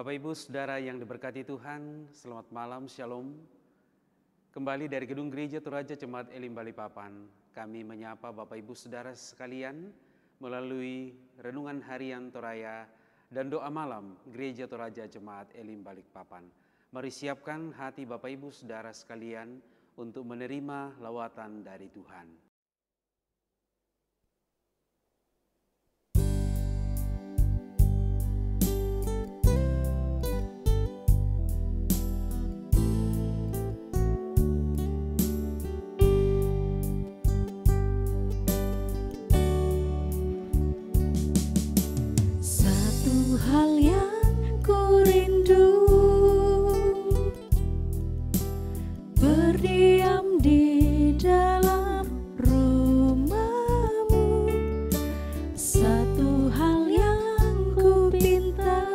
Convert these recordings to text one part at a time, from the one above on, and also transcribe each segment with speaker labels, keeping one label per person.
Speaker 1: Bapak Ibu Saudara yang diberkati Tuhan, selamat malam, Shalom. Kembali dari Gedung Gereja Toraja Jemaat Elim Balikpapan, kami menyapa Bapak Ibu Saudara sekalian melalui renungan harian Toraya dan doa malam Gereja Toraja Jemaat Elim Balikpapan. Mari siapkan hati Bapak Ibu Saudara sekalian untuk menerima lawatan dari Tuhan.
Speaker 2: Hal yang ku rindu, berdiam di dalam rumah-Mu. Satu hal yang ku pinta,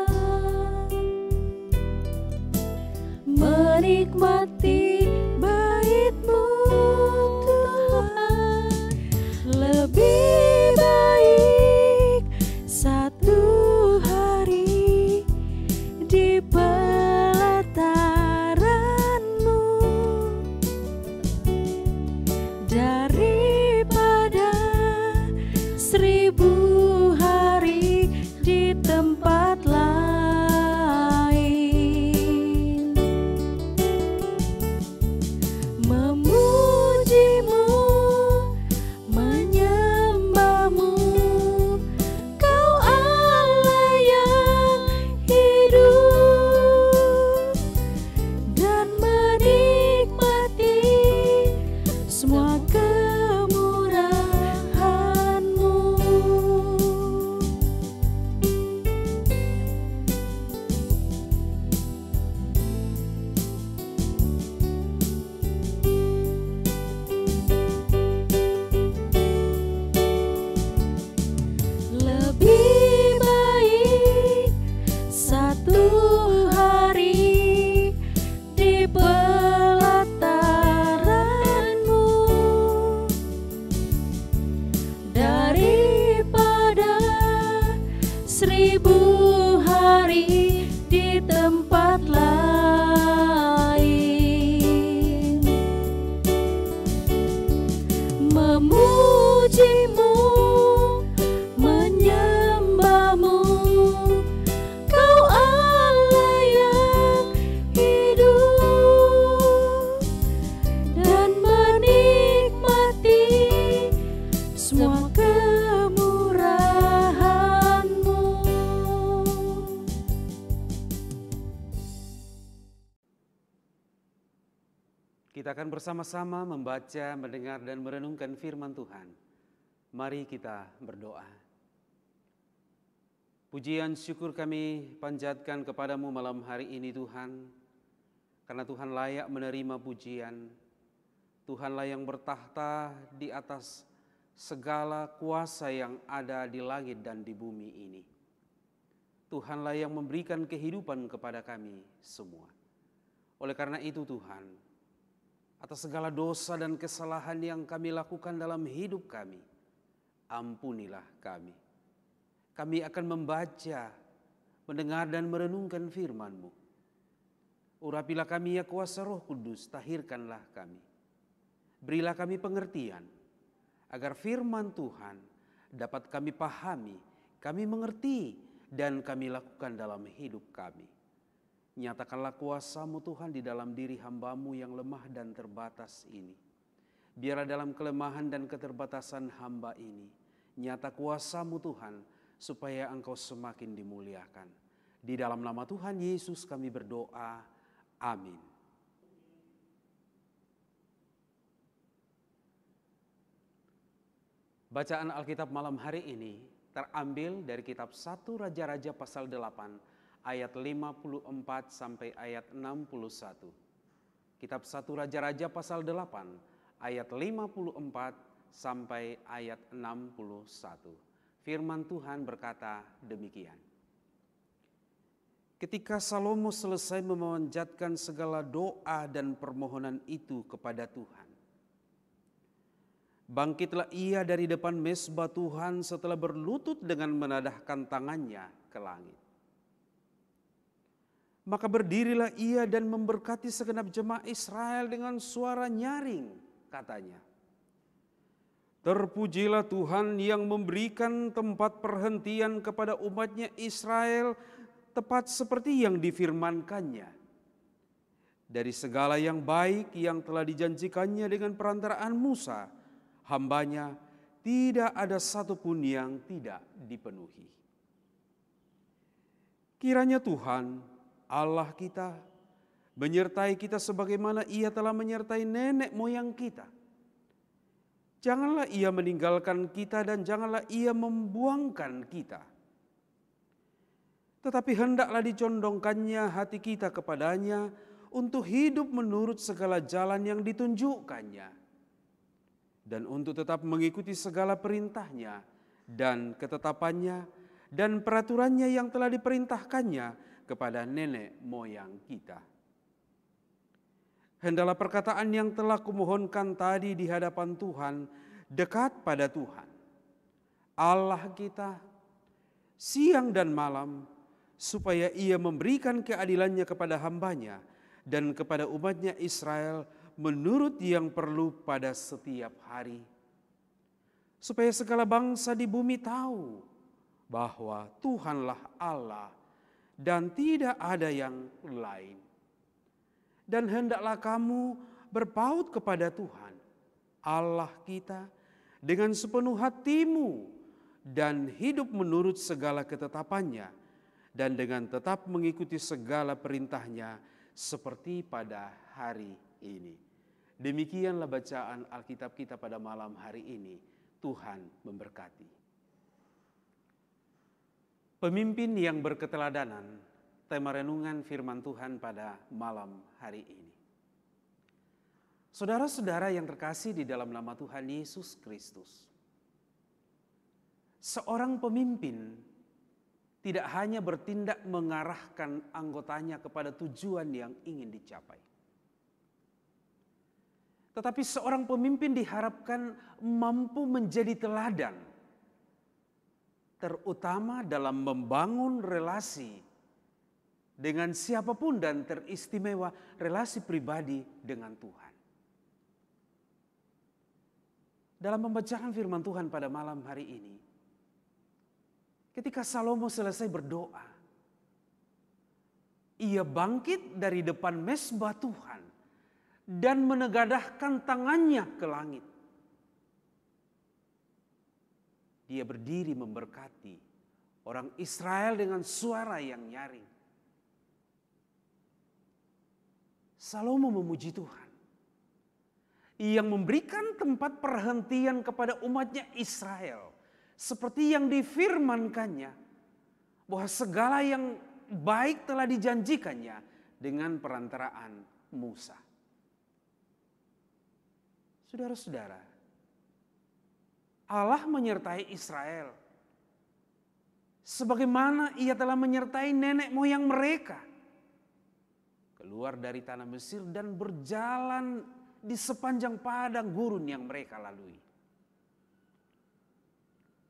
Speaker 2: menikmati bait-Mu Tuhan. Lebih baik satu di pelataran-Mu daripada 1000 hari di tempat lain. Memuji-Mu, menyembah-Mu, Kau Allah yang hidup, dan menikmati semua kemurahan-Mu. Lebih baik satu hari di pelataran-Mu daripada 1000 hari di tempat lain. Memuji-Mu, menyembah-Mu, Kau Allah yang hidup, dan menikmati semua kemurahan-Mu.
Speaker 1: Kita akan bersama-sama membaca, mendengar, dan merenungkan firman Tuhan. Mari kita berdoa. Pujian syukur kami panjatkan kepadamu malam hari ini Tuhan, karena Tuhan layak menerima pujian. Tuhanlah yang bertahta di atas segala kuasa yang ada di langit dan di bumi ini. Tuhanlah yang memberikan kehidupan kepada kami semua. Oleh karena itu Tuhan, atas segala dosa dan kesalahan yang kami lakukan dalam hidup kami, ampunilah kami. Kami akan membaca, mendengar dan merenungkan firman-Mu. Urapilah kami ya kuasa Roh Kudus, tahirkanlah kami. Berilah kami pengertian, agar firman Tuhan dapat kami pahami, kami mengerti, dan kami lakukan dalam hidup kami. Nyatakanlah kuasa-Mu Tuhan di dalam diri hamba-Mu yang lemah dan terbatas ini. Biarlah dalam kelemahan dan keterbatasan hamba ini, nyata kuasa-Mu Tuhan, supaya Engkau semakin dimuliakan. Di dalam nama Tuhan Yesus kami berdoa. Amin. Bacaan Alkitab malam hari ini terambil dari kitab 1 Raja-Raja pasal 8 ayat 54 sampai ayat 61. Kitab 1 Raja-Raja pasal 8 ayat 54 sampai ayat 61. Firman Tuhan berkata demikian. Ketika Salomo selesai memanjatkan segala doa dan permohonan itu kepada Tuhan, bangkitlah ia dari depan mezbah Tuhan setelah berlutut dengan menadahkan tangannya ke langit. Maka berdirilah ia dan memberkati segenap jemaah Israel dengan suara nyaring, katanya. Terpujilah Tuhan yang memberikan tempat perhentian kepada umatnya Israel, tepat seperti yang difirmankannya. Dari segala yang baik yang telah dijanjikannya dengan perantaraan Musa, hambanya, tidak ada satupun yang tidak dipenuhi. Kiranya Tuhan, Allah kita, menyertai kita sebagaimana Ia telah menyertai nenek moyang kita. Janganlah Ia meninggalkan kita dan janganlah Ia membuangkan kita. Tetapi hendaklah dicondongkannya hati kita kepadanya untuk hidup menurut segala jalan yang ditunjukkannya, dan untuk tetap mengikuti segala perintahnya dan ketetapannya dan peraturannya yang telah diperintahkannya kepada nenek moyang kita. Hendaklah perkataan yang telah kumohonkan tadi di hadapan Tuhan dekat pada Tuhan Allah kita siang dan malam, supaya Ia memberikan keadilannya kepada hambanya dan kepada umatnya Israel menurut yang perlu pada setiap hari. Supaya segala bangsa di bumi tahu bahwa Tuhanlah Allah dan tidak ada yang lain. Dan hendaklah kamu berpaut kepada Tuhan Allah kita dengan sepenuh hatimu dan hidup menurut segala ketetapannya dan dengan tetap mengikuti segala perintahnya seperti pada hari ini. Demikianlah bacaan Alkitab kita pada malam hari ini. Tuhan memberkati. Pemimpin yang berketeladanan, tema renungan firman Tuhan pada malam hari ini. Saudara-saudara yang terkasih di dalam nama Tuhan Yesus Kristus, seorang pemimpin tidak hanya bertindak mengarahkan anggotanya kepada tujuan yang ingin dicapai. Tetapi seorang pemimpin diharapkan mampu menjadi teladan, terutama dalam membangun relasi dengan siapapun dan teristimewa relasi pribadi dengan Tuhan. Dalam pembacaan firman Tuhan pada malam hari ini, ketika Salomo selesai berdoa, ia bangkit dari depan mezbah Tuhan dan menegadahkan tangannya ke langit. Dia berdiri memberkati orang Israel dengan suara yang nyaring. Salomo memuji Tuhan yang memberikan tempat perhentian kepada umatnya Israel, seperti yang difirmankannya, bahwa segala yang baik telah dijanjikannya dengan perantaraan Musa. Saudara-saudara, Allah menyertai Israel sebagaimana Ia telah menyertai nenek moyang mereka keluar dari tanah Mesir dan berjalan di sepanjang padang gurun yang mereka lalui.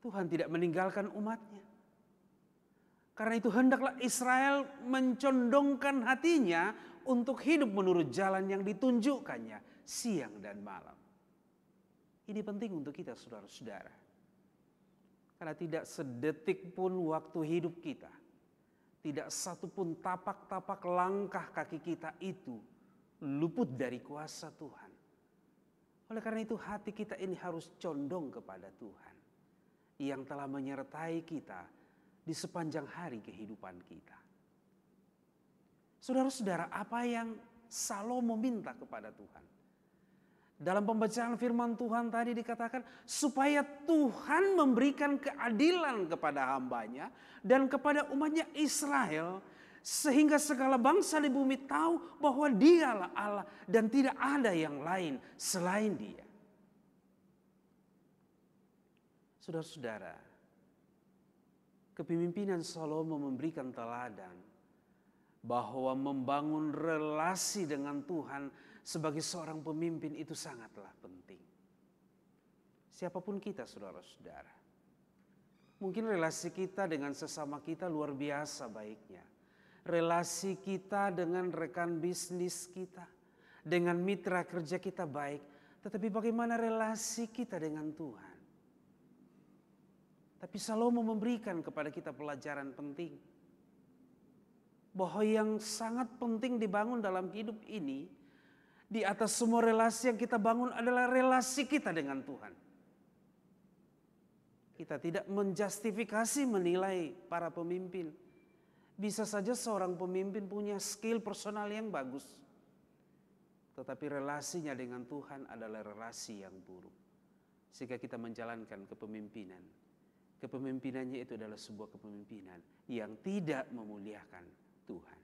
Speaker 1: Tuhan tidak meninggalkan umatnya. Karena itu hendaklah Israel mencondongkan hatinya untuk hidup menurut jalan yang ditunjukkannya siang dan malam. Ini penting untuk kita, saudara-saudara. Karena tidak sedetik pun waktu hidup kita, tidak satu pun tapak-tapak langkah kaki kita itu luput dari kuasa Tuhan. Oleh karena itu hati kita ini harus condong kepada Tuhan yang telah menyertai kita di sepanjang hari kehidupan kita. Saudara-saudara, apa yang Salomo minta kepada Tuhan? Dalam pembacaan firman Tuhan tadi dikatakan supaya Tuhan memberikan keadilan kepada hambanya dan kepada umatnya Israel, sehingga segala bangsa di bumi tahu bahwa Dialah Allah dan tidak ada yang lain selain Dia. Saudara-saudara, kepemimpinan Salomo memberikan teladan bahwa membangun relasi dengan Tuhan sebagai seorang pemimpin itu sangatlah penting. Siapapun kita, saudara-saudara, mungkin relasi kita dengan sesama kita luar biasa baiknya. relasi kita dengan rekan bisnis kita, dengan mitra kerja kita baik, tetapi bagaimana relasi kita dengan Tuhan. Tapi Salomo memberikan kepada kita pelajaran penting, bahwa yang sangat penting dibangun dalam hidup ini, di atas semua relasi yang kita bangun adalah relasi kita dengan Tuhan. Kita tidak menjustifikasi menilai para pemimpin. Bisa saja seorang pemimpin punya skill personal yang bagus, tetapi relasinya dengan Tuhan adalah relasi yang buruk. Sehingga kita menjalankan kepemimpinan. Kepemimpinannya itu adalah sebuah kepemimpinan yang tidak memuliakan Tuhan.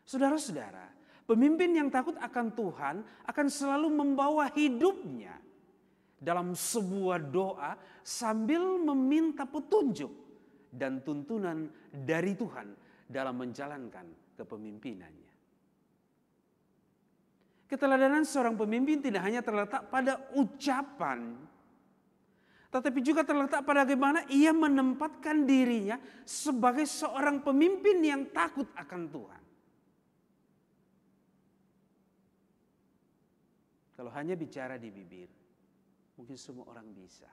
Speaker 1: Saudara-saudara, pemimpin yang takut akan Tuhan akan selalu membawa hidupnya dalam sebuah doa sambil meminta petunjuk dan tuntunan dari Tuhan dalam menjalankan kepemimpinannya. Keteladanan seorang pemimpin tidak hanya terletak pada ucapan, tetapi juga terletak pada bagaimana ia menempatkan dirinya sebagai seorang pemimpin yang takut akan Tuhan. Kalau hanya bicara di bibir, mungkin semua orang bisa.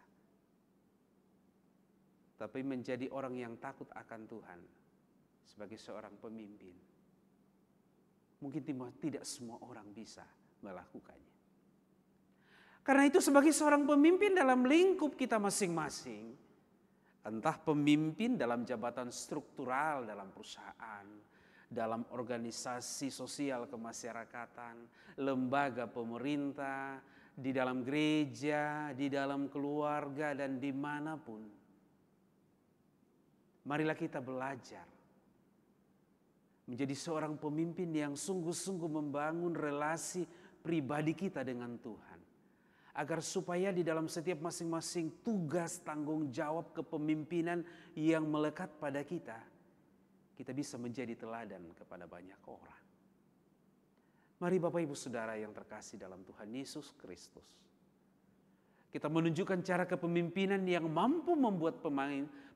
Speaker 1: Tapi menjadi orang yang takut akan Tuhan sebagai seorang pemimpin, mungkin tidak semua orang bisa melakukannya. Karena itu sebagai seorang pemimpin dalam lingkup kita masing-masing, entah pemimpin dalam jabatan struktural dalam perusahaan, dalam organisasi sosial kemasyarakatan, lembaga pemerintah, di dalam gereja, di dalam keluarga, dan dimanapun. Marilah kita belajar menjadi seorang pemimpin yang sungguh-sungguh membangun relasi pribadi kita dengan Tuhan. Agar supaya di dalam setiap masing-masing tugas tanggung jawab kepemimpinan yang melekat pada kita, kita bisa menjadi teladan kepada banyak orang. Mari Bapak Ibu Saudara yang terkasih dalam Tuhan Yesus Kristus, kita menunjukkan cara kepemimpinan yang mampu membuat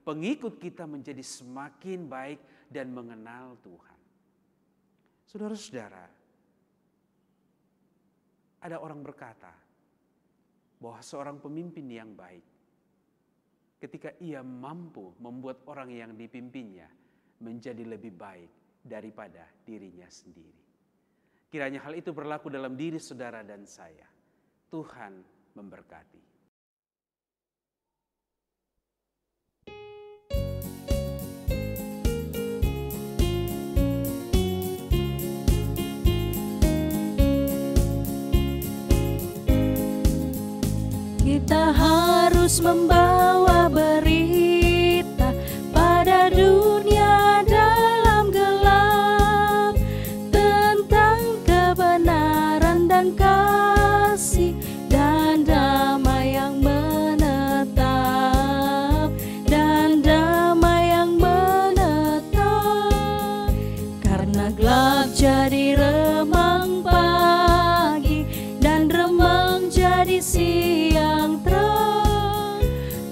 Speaker 1: pengikut kita menjadi semakin baik dan mengenal Tuhan. Saudara-saudara, ada orang berkata bahwa seorang pemimpin yang baik, ketika ia mampu membuat orang yang dipimpinnya menjadi lebih baik daripada dirinya sendiri. Kiranya hal itu berlaku dalam diri saudara dan saya. Tuhan memberkati.
Speaker 2: Kita harus membawa berita pada dunia dalam gelap tentang kebenaran dan kasih dan damai yang menetap, dan damai yang menetap. Karena gelap jadi remang pagi dan remang jadi siang terang,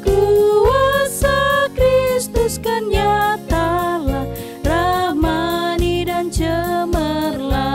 Speaker 2: kuasa Kristus kan nyatalah, rahmani dan cemerlang.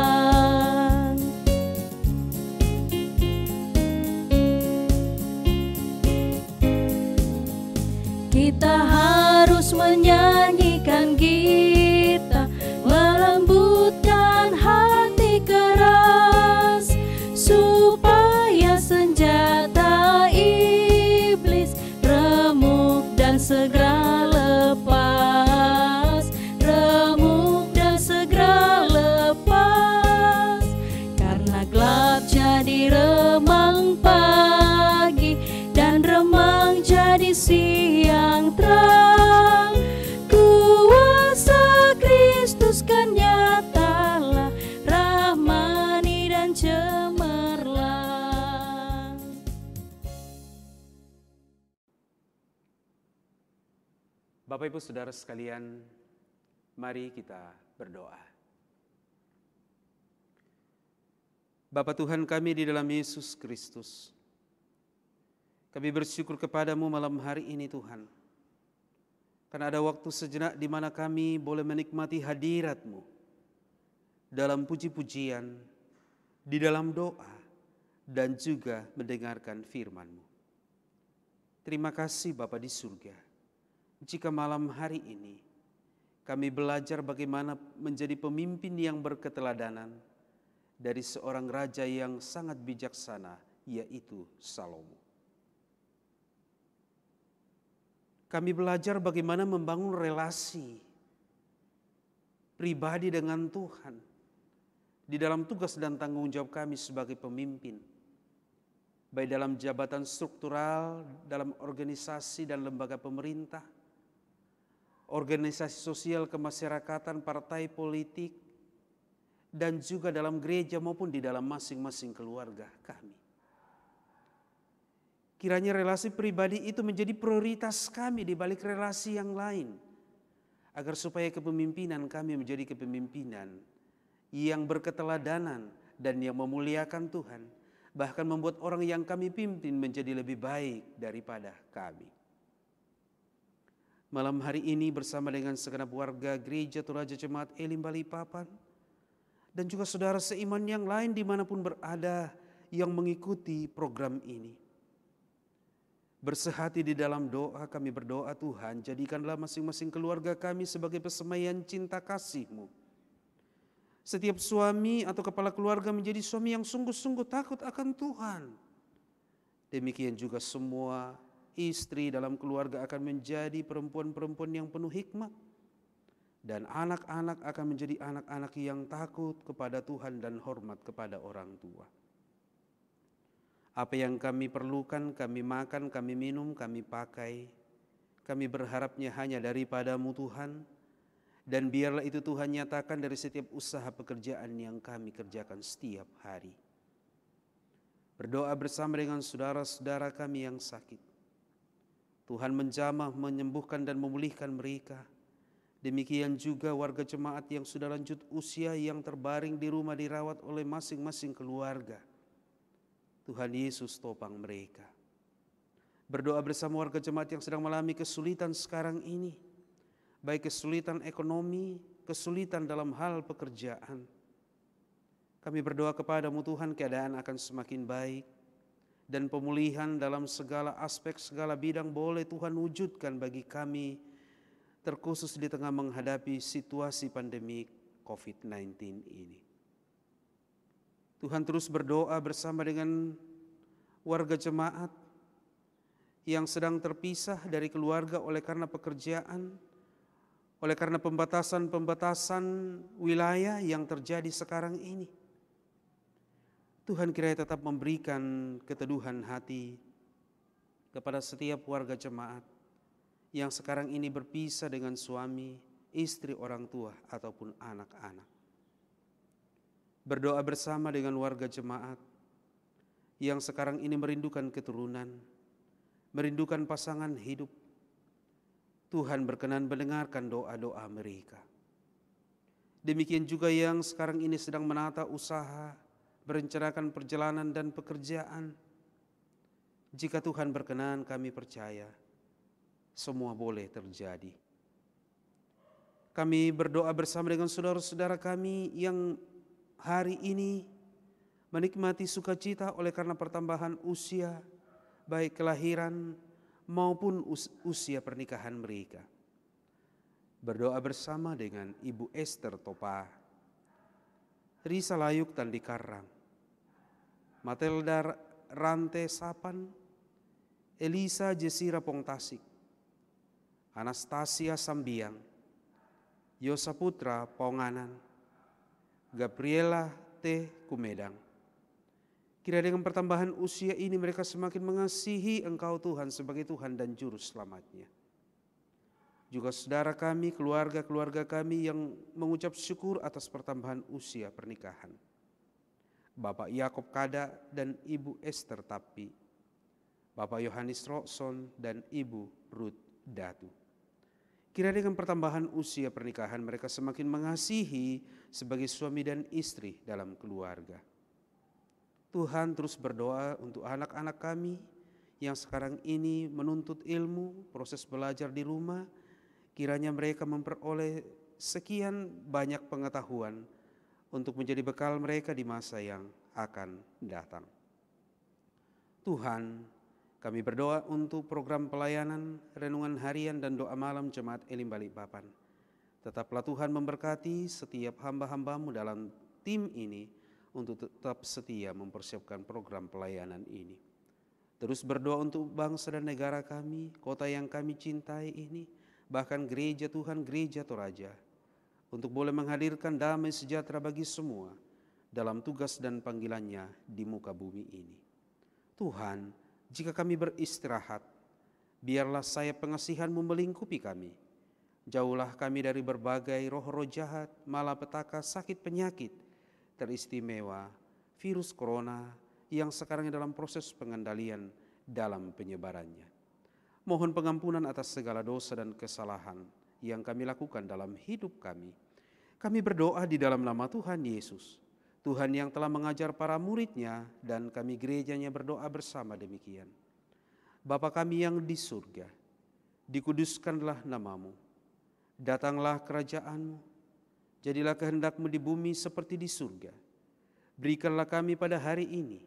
Speaker 2: Kita harus menyanyikan gita, melembutkan hati keras, supaya senjata iblis remuk dan segera lepas, remuk dan segera lepas. Karena gelap jadi remang pagi dan remang jadi siang terang, kuasa Kristus kan nyatalah, rahmani dan cemerlang.
Speaker 1: Bapak Ibu Saudara sekalian, mari kita berdoa. Bapa Tuhan kami di dalam Yesus Kristus, kami bersyukur kepadamu malam hari ini Tuhan, Karena ada waktu sejenak di mana kami boleh menikmati hadirat-Mu dalam puji-pujian, di dalam doa, dan juga mendengarkan firman-Mu. Terima kasih Bapa di surga, jika malam hari ini kami belajar bagaimana menjadi pemimpin yang berketeladanan dari seorang raja yang sangat bijaksana, yaitu Salomo. Kami belajar bagaimana membangun relasi pribadi dengan Tuhan di dalam tugas dan tanggung jawab kami sebagai pemimpin, baik dalam jabatan struktural, dalam organisasi dan lembaga pemerintah, organisasi sosial kemasyarakatan, partai politik, dan juga dalam gereja maupun di dalam masing-masing keluarga kami. Kiranya relasi pribadi itu menjadi prioritas kami di balik relasi yang lain, agar supaya kepemimpinan kami menjadi kepemimpinan yang berketeladanan dan yang memuliakan Tuhan, bahkan membuat orang yang kami pimpin menjadi lebih baik daripada kami. Malam hari ini bersama dengan segenap warga Gereja Toraja Jemaat Elim Balikpapan dan juga saudara seiman yang lain dimanapun berada yang mengikuti program ini, bersehati di dalam doa, kami berdoa, Tuhan, jadikanlah masing-masing keluarga kami sebagai persemaian cinta kasih-Mu. Setiap suami atau kepala keluarga menjadi suami yang sungguh-sungguh takut akan Tuhan. Demikian juga semua istri dalam keluarga akan menjadi perempuan-perempuan yang penuh hikmat. Dan anak-anak akan menjadi anak-anak yang takut kepada Tuhan dan hormat kepada orang tua. Apa yang kami perlukan, kami makan, kami minum, kami pakai. Kami berharapnya hanya daripada-Mu Tuhan. Dan biarlah itu Tuhan nyatakan dari setiap usaha pekerjaan yang kami kerjakan setiap hari. Berdoa bersama dengan saudara-saudara kami yang sakit. Tuhan menjamah, menyembuhkan dan memulihkan mereka. Demikian juga warga jemaat yang sudah lanjut usia yang terbaring di rumah dirawat oleh masing-masing keluarga. Tuhan Yesus topang mereka. Berdoa bersama warga jemaat yang sedang mengalami kesulitan sekarang ini. Baik kesulitan ekonomi, kesulitan dalam hal pekerjaan. Kami berdoa kepada-Mu Tuhan, keadaan akan semakin baik. Dan pemulihan dalam segala aspek, segala bidang boleh Tuhan wujudkan bagi kami. Terkhusus di tengah menghadapi situasi pandemi COVID-19 ini. Tuhan terus berdoa bersama dengan warga jemaat yang sedang terpisah dari keluarga oleh karena pekerjaan, oleh karena pembatasan wilayah yang terjadi sekarang ini. Tuhan kiranya tetap memberikan keteduhan hati kepada setiap warga jemaat yang sekarang ini berpisah dengan suami, istri, orang tua, ataupun anak-anak. Berdoa bersama dengan warga jemaat yang sekarang ini merindukan keturunan, merindukan pasangan hidup. Tuhan berkenan mendengarkan doa-doa mereka. Demikian juga yang sekarang ini sedang menata usaha, merencanakan perjalanan dan pekerjaan. Jika Tuhan berkenan, kami percaya semua boleh terjadi. Kami berdoa bersama dengan saudara-saudara kami yang hari ini menikmati sukacita oleh karena pertambahan usia, baik kelahiran maupun usia pernikahan mereka. Berdoa bersama dengan Ibu Esther Topa, Risa Layuk Tandi Karang, Matelda Rante Sapan, Elisa Jesira Pongtasik, Anastasia Sambiang, Yosaputra Ponganan, Gabriela T. Kumedang. Kira dengan pertambahan usia ini mereka semakin mengasihi Engkau Tuhan sebagai Tuhan dan Juru Selamatnya. Juga saudara kami, keluarga-keluarga kami yang mengucap syukur atas pertambahan usia pernikahan. Bapak Yakob Kada dan Ibu Esther Tapi, Bapak Yohanes Rokson dan Ibu Ruth Datu. Kira dengan pertambahan usia pernikahan mereka semakin mengasihi sebagai suami dan istri dalam keluarga. Tuhan terus berdoa untuk anak-anak kami yang sekarang ini menuntut ilmu, proses belajar di rumah, kiranya mereka memperoleh sekian banyak pengetahuan untuk menjadi bekal mereka di masa yang akan datang. Tuhan, kami berdoa untuk program pelayanan, renungan harian dan doa malam Jemaat Elim Balikpapan. Tetaplah Tuhan memberkati setiap hamba-hamba-Mu dalam tim ini untuk tetap setia mempersiapkan program pelayanan ini. Terus berdoa untuk bangsa dan negara kami, kota yang kami cintai ini, bahkan gereja Tuhan, gereja Toraja, untuk boleh menghadirkan damai sejahtera bagi semua dalam tugas dan panggilannya di muka bumi ini. Tuhan, jika kami beristirahat, biarlah sayap pengasihan-Mu melingkupi kami. Jauhlah kami dari berbagai roh-roh jahat, malapetaka, sakit penyakit, teristimewa virus corona yang sekarang dalam proses pengendalian dalam penyebarannya. Mohon pengampunan atas segala dosa dan kesalahan yang kami lakukan dalam hidup kami. Kami berdoa di dalam nama Tuhan Yesus, Tuhan yang telah mengajar para murid-Nya, dan kami gerejanya berdoa bersama demikian. Bapa kami yang di surga, dikuduskanlah nama-Mu, datanglah kerajaan-Mu, jadilah kehendak-Mu di bumi seperti di surga. Berikanlah kami pada hari ini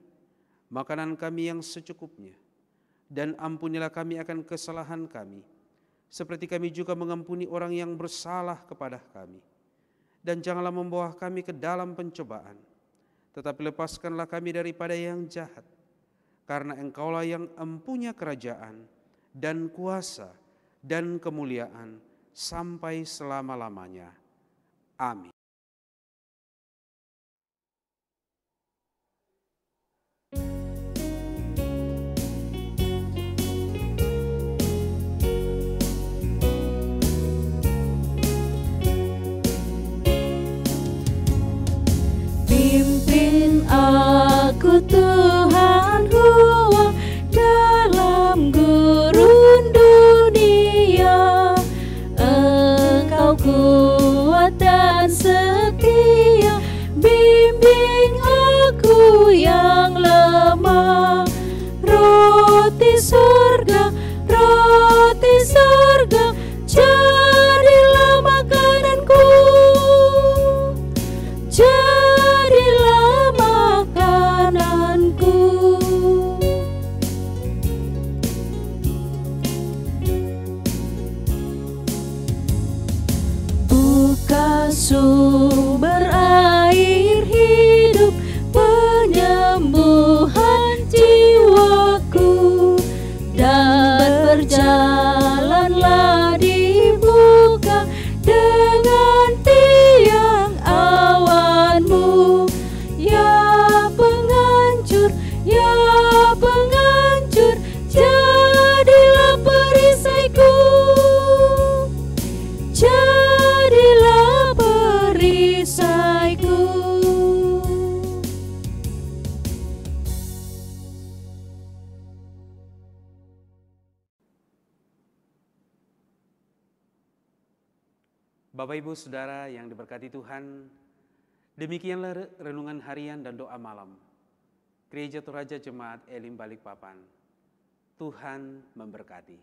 Speaker 1: makanan kami yang secukupnya, dan ampunilah kami akan kesalahan kami, seperti kami juga mengampuni orang yang bersalah kepada kami. Dan janganlah membawa kami ke dalam pencobaan, tetapi lepaskanlah kami daripada yang jahat, karena Engkaulah yang empunya kerajaan dan kuasa dan kemuliaan sampai selama-lamanya. Amin.
Speaker 2: Pimpin aku Tuhanku dalam gurun dunia, Engkau kuat dan setia, bimbing aku yang lemah. Roti surga, jadilah makananku, jadilah makananku. Buka sumber air hidup, penyembuhan jiwaku, dan berjalanlah di muka dengan tiang awan-Mu. Ya penghancur, jadilah perisaiku, jadilah perisaiku.
Speaker 1: Bapak Ibu Saudara yang diberkati Tuhan, demikianlah renungan harian dan doa malam Gereja Toraja Jemaat Elim Balikpapan. Tuhan memberkati.